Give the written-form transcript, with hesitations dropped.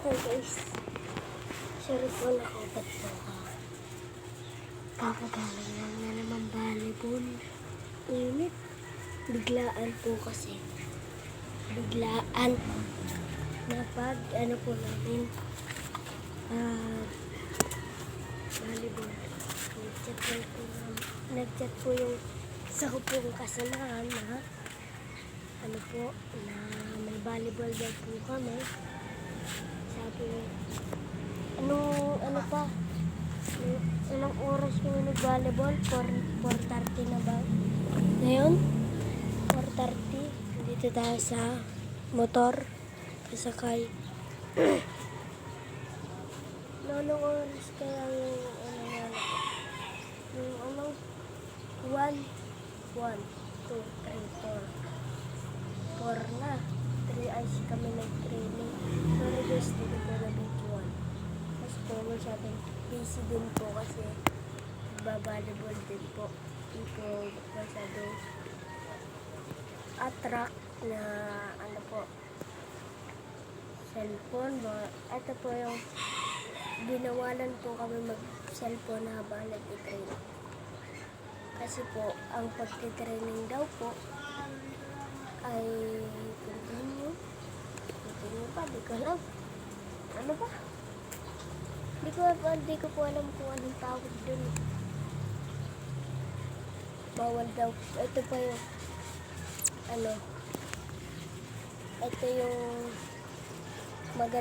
Hi guys, sorry po nakaupat po ako. Kakagaling lang na naman volleyball. Init. Biglaan po kasi. Biglaan na pag ano po namin volleyball. Nag-chat po yung isa ko pong kasamahan na ano po, na may volleyball daw po kami. Sabi, ano pa? Ilang oras kami nag-volleyball? 4:30 na ba? Ngayon? 4:30. Dito tayo sa motor. Kasakay. Anong oras kaya yung ano? 1, 2, 3, 4 na. 3 hours kami nag-training. Sorry guys, dito po na video 1. Mas po masyadong busy din po kasi nagbabalibol din po. Hindi po masyadong attract na ano po, cellphone. Ito po yung binawalan po kami mag-cellphone habang nag-training. Kasi po, ang pag-training daw po ay continue pa, di ko alam. Ano ba? Di ko po alam kung anong tawag dun. Bawal daw. Ito pa yung ito yung maganda.